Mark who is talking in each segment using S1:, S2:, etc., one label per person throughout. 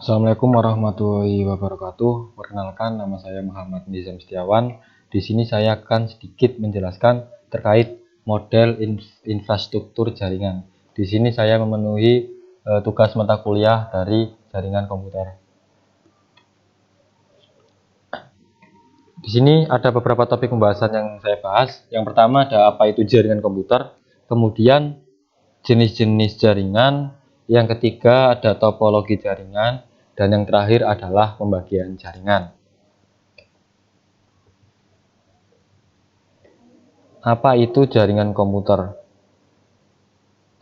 S1: Assalamualaikum warahmatullahi wabarakatuh. Perkenalkan, nama saya Muhammad Nizam Setiawan. Di sini saya akan sedikit menjelaskan terkait model infrastruktur jaringan. Di sini saya memenuhi tugas mata kuliah dari jaringan komputer. Di sini ada beberapa topik pembahasan yang saya bahas. Yang pertama ada apa itu jaringan komputer, kemudian jenis-jenis jaringan, yang ketiga ada topologi jaringan, dan yang terakhir adalah pembagian jaringan. Apa itu jaringan komputer?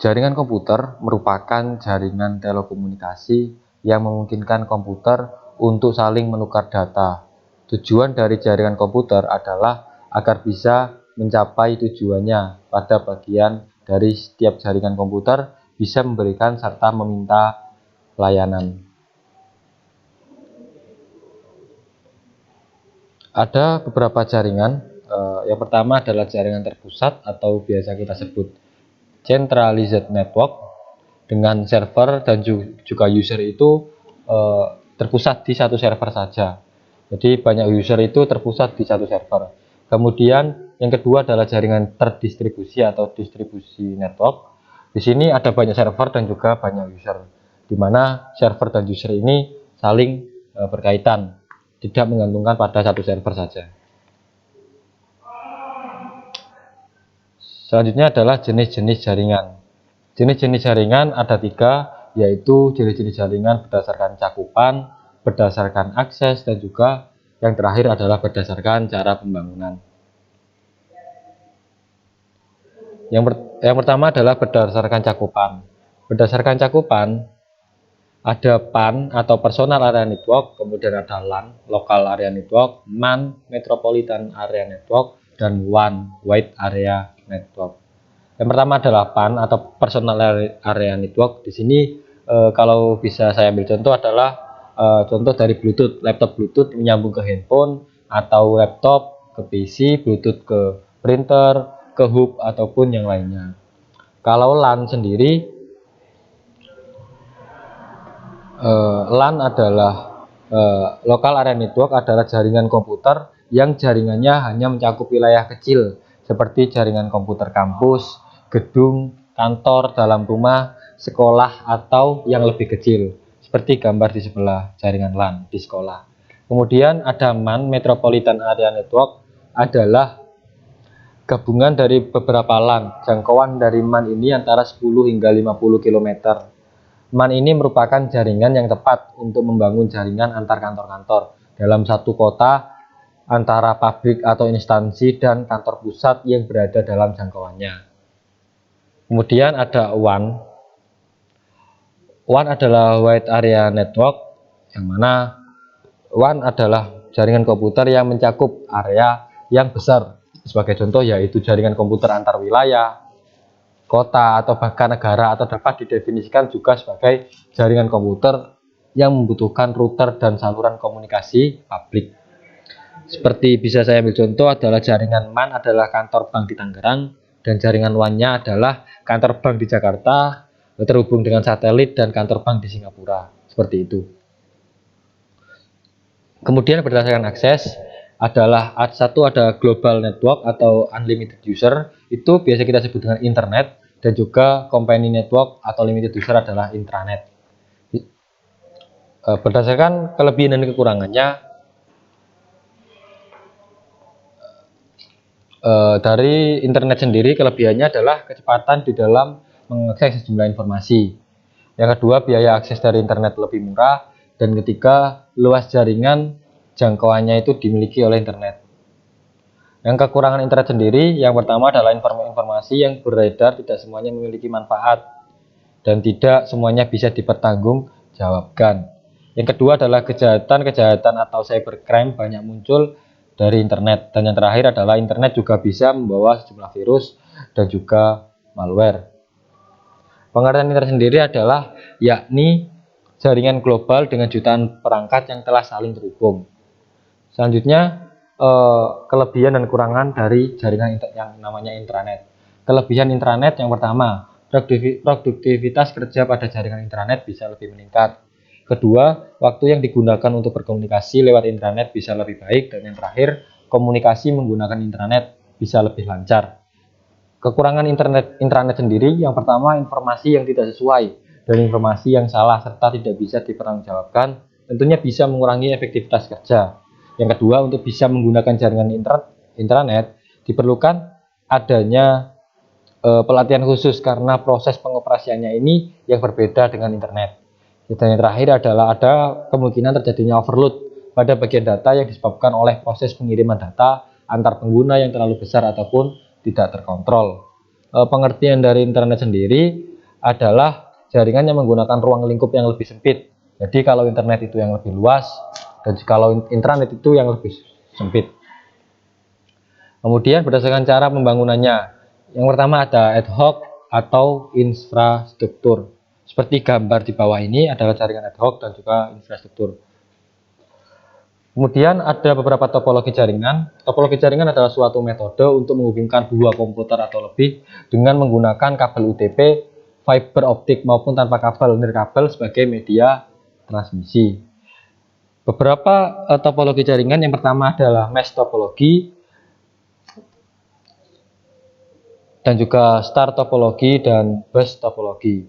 S1: Jaringan komputer merupakan jaringan telekomunikasi yang memungkinkan komputer untuk saling menukar data. Tujuan dari jaringan komputer adalah agar bisa mencapai tujuannya. Pada bagian dari setiap jaringan komputer bisa memberikan serta meminta layanan. Ada beberapa jaringan. Yang pertama adalah jaringan terpusat atau biasa kita sebut centralized network, dengan server dan juga user itu terpusat di satu server saja. Jadi banyak user itu terpusat di satu server. Kemudian yang kedua adalah jaringan terdistribusi atau distribusi network. Di sini ada banyak server dan juga banyak user, di mana server dan user ini saling berkaitan, tidak menggantungkan pada satu server saja. Selanjutnya adalah jenis-jenis jaringan. Jenis-jenis jaringan ada 3, yaitu jenis-jenis jaringan berdasarkan cakupan, berdasarkan akses, dan juga yang terakhir adalah berdasarkan cara pembangunan. Yang pertama adalah berdasarkan cakupan. Berdasarkan cakupan ada PAN atau Personal Area Network, kemudian ada LAN, Local Area Network, MAN, Metropolitan Area Network, dan WAN, Wide Area Network. Yang pertama adalah PAN atau Personal Area Network. Di sini kalau bisa saya ambil contoh adalah contoh dari Bluetooth, laptop Bluetooth menyambung ke handphone, atau laptop ke PC, Bluetooth ke printer, ke hub ataupun yang lainnya. Kalau LAN sendiri, LAN adalah Local Area Network, adalah jaringan komputer yang jaringannya hanya mencakup wilayah kecil seperti jaringan komputer kampus, gedung, kantor, dalam rumah, sekolah, atau yang lebih kecil seperti gambar di sebelah, jaringan LAN di sekolah. Kemudian ada MAN, Metropolitan Area Network, adalah gabungan dari beberapa LAN. Jangkauan dari MAN ini antara 10 hingga 50 km. MAN ini merupakan jaringan yang tepat untuk membangun jaringan antar kantor-kantor dalam satu kota, antara pabrik atau instansi dan kantor pusat yang berada dalam jangkauannya. Kemudian ada WAN. WAN adalah Wide Area Network, yang mana WAN adalah jaringan komputer yang mencakup area yang besar. Sebagai contoh yaitu jaringan komputer antar wilayah, kota, atau bahkan negara, atau dapat didefinisikan juga sebagai jaringan komputer yang membutuhkan router dan saluran komunikasi publik. Seperti bisa saya ambil contoh adalah jaringan MAN adalah kantor bank di Tangerang, dan jaringan WAN-nya adalah kantor bank di Jakarta terhubung dengan satelit dan kantor bank di Singapura. Seperti itu. Kemudian berdasarkan akses adalah satu, ada global network atau unlimited user, itu biasa kita sebut dengan internet, dan juga company network atau limited user adalah intranet. Berdasarkan kelebihan dan kekurangannya, dari internet sendiri, kelebihannya adalah kecepatan di dalam mengakses sejumlah informasi. Yang kedua, biaya akses dari internet lebih murah. Dan ketiga, luas jaringan jangkauannya itu dimiliki oleh internet. Yang kekurangan internet sendiri, yang pertama adalah informasi yang beredar tidak semuanya memiliki manfaat dan tidak semuanya bisa dipertanggungjawabkan. Yang kedua adalah kejahatan atau cybercrime banyak muncul dari internet. Dan yang terakhir adalah internet juga bisa membawa sejumlah virus dan juga malware. Pengertian internet sendiri adalah yakni jaringan global dengan jutaan perangkat yang telah saling terhubung. Selanjutnya, kelebihan dan kekurangan dari jaringan yang namanya intranet. Kelebihan intranet yang pertama, produktivitas kerja pada jaringan intranet bisa lebih meningkat. Kedua, waktu yang digunakan untuk berkomunikasi lewat internet bisa lebih baik. Dan yang terakhir, komunikasi menggunakan internet bisa lebih lancar. Kekurangan intranet sendiri, yang pertama informasi yang tidak sesuai dan informasi yang salah serta tidak bisa dipertanggungjawabkan, tentunya bisa mengurangi efektivitas kerja. Yang kedua, untuk bisa menggunakan jaringan intranet diperlukan adanya pelatihan khusus karena proses pengoperasiannya ini yang berbeda dengan internet. Dan yang terakhir adalah ada kemungkinan terjadinya overload pada bagian data yang disebabkan oleh proses pengiriman data antar pengguna yang terlalu besar ataupun tidak terkontrol. Pengertian dari internet sendiri adalah jaringan yang menggunakan ruang lingkup yang lebih sempit. Jadi kalau internet itu yang lebih luas dan kalau intranet itu yang lebih sempit. Kemudian berdasarkan cara pembangunannya, yang pertama ada ad hoc atau infrastruktur. Seperti gambar di bawah ini adalah jaringan ad hoc dan juga infrastruktur. Kemudian ada beberapa topologi jaringan. Topologi jaringan adalah suatu metode untuk menghubungkan dua komputer atau lebih dengan menggunakan kabel UDP, fiber optik maupun tanpa kabel nirkabel sebagai media transmisi. Beberapa topologi jaringan, yang pertama adalah mesh topologi, dan juga star topologi dan bus topologi.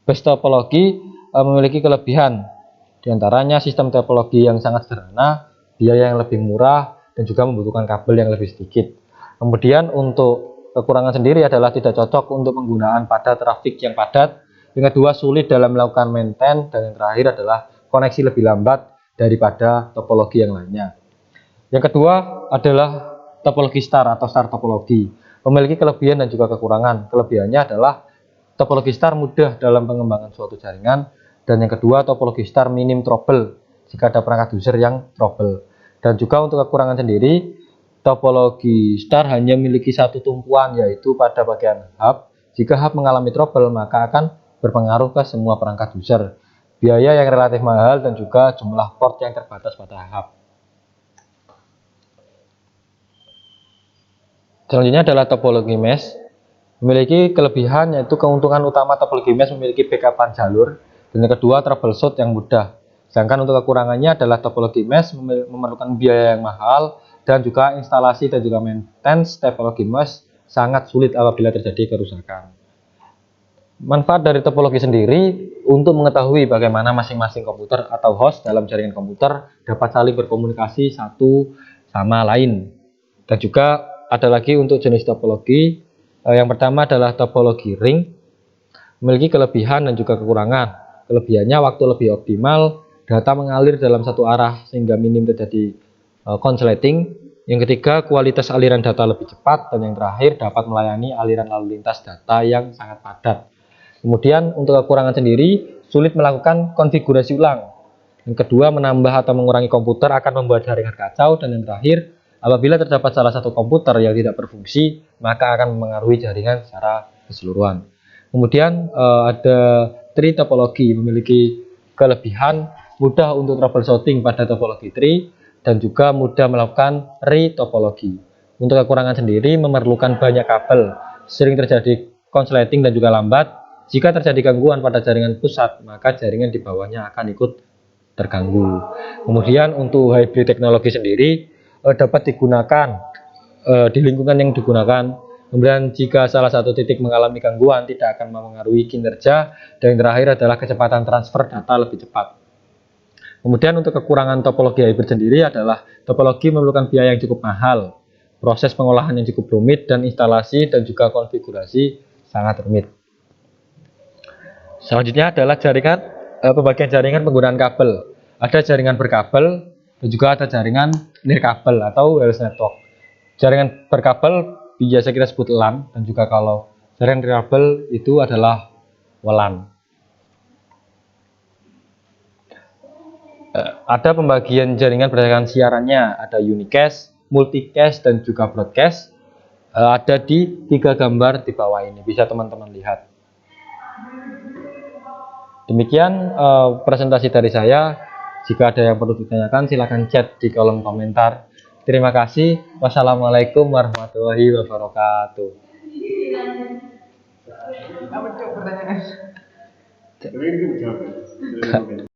S1: Bus topologi memiliki kelebihan, diantaranya sistem topologi yang sangat sederhana, biaya yang lebih murah, dan juga membutuhkan kabel yang lebih sedikit. Kemudian untuk kekurangan sendiri adalah tidak cocok untuk penggunaan pada trafik yang padat. Yang kedua, sulit dalam melakukan maintenance, dan yang terakhir adalah koneksi lebih lambat daripada topologi yang lainnya. Yang kedua adalah topologi star atau star topologi. Memiliki kelebihan dan juga kekurangan. Kelebihannya adalah topologi star mudah dalam pengembangan suatu jaringan, dan yang kedua topologi star minim trouble jika ada perangkat user yang trouble. Dan juga untuk kekurangan sendiri, topologi star hanya memiliki satu tumpuan, yaitu pada bagian hub. Jika hub mengalami trouble, maka akan berpengaruh ke semua perangkat user. Biaya yang relatif mahal dan juga jumlah port yang terbatas pada hub. Selanjutnya adalah topologi mesh. Memiliki kelebihan, yaitu keuntungan utama topologi mesh memiliki backupan jalur, dan yang kedua troubleshoot yang mudah. Sedangkan untuk kekurangannya adalah topologi mesh memerlukan biaya yang mahal dan juga instalasi dan juga maintenance topologi mesh sangat sulit apabila terjadi kerusakan. Manfaat dari topologi sendiri untuk mengetahui bagaimana masing-masing komputer atau host dalam jaringan komputer dapat saling berkomunikasi satu sama lain. Dan juga ada lagi untuk jenis topologi. Yang pertama adalah topologi ring. Memiliki kelebihan dan juga kekurangan. Kelebihannya waktu lebih optimal, data mengalir dalam satu arah sehingga minim terjadi konsleting. Yang ketiga, kualitas aliran data lebih cepat, dan yang terakhir dapat melayani aliran lalu lintas data yang sangat padat. Kemudian untuk kekurangan sendiri, sulit melakukan konfigurasi ulang. Yang kedua, menambah atau mengurangi komputer akan membuat jaringan kacau, dan yang terakhir, apabila terdapat salah satu komputer yang tidak berfungsi, maka akan memengaruhi jaringan secara keseluruhan. Kemudian ada tree topologi, memiliki kelebihan mudah untuk troubleshooting pada topologi tree dan juga mudah melakukan retopologi. Untuk kekurangan sendiri, memerlukan banyak kabel, sering terjadi konsleting dan juga lambat. Jika terjadi gangguan pada jaringan pusat, maka jaringan di bawahnya akan ikut terganggu. Kemudian untuk hybrid teknologi sendiri dapat digunakan di lingkungan yang digunakan. Kemudian jika salah satu titik mengalami gangguan, tidak akan mempengaruhi kinerja. Dan yang terakhir adalah kecepatan transfer data lebih cepat. Kemudian untuk kekurangan topologi hybrid sendiri adalah topologi memerlukan biaya yang cukup mahal, proses pengolahan yang cukup rumit, dan instalasi dan juga konfigurasi sangat rumit. Selanjutnya adalah jaringan, pembagian jaringan penggunaan kabel. Ada jaringan berkabel dan juga ada jaringan nirkabel atau wireless network. Jaringan berkabel biasa kita sebut LAN, dan juga kalau jaringan nirkabel itu adalah WLAN. Ada pembagian jaringan berdasarkan siarannya, ada unicast, multicast, dan juga broadcast. Ada di 3 gambar di bawah ini, bisa teman-teman lihat. Demikian presentasi dari saya. Jika ada yang perlu ditanyakan, silakan chat di kolom komentar. Terima kasih. Wassalamualaikum warahmatullahi wabarakatuh.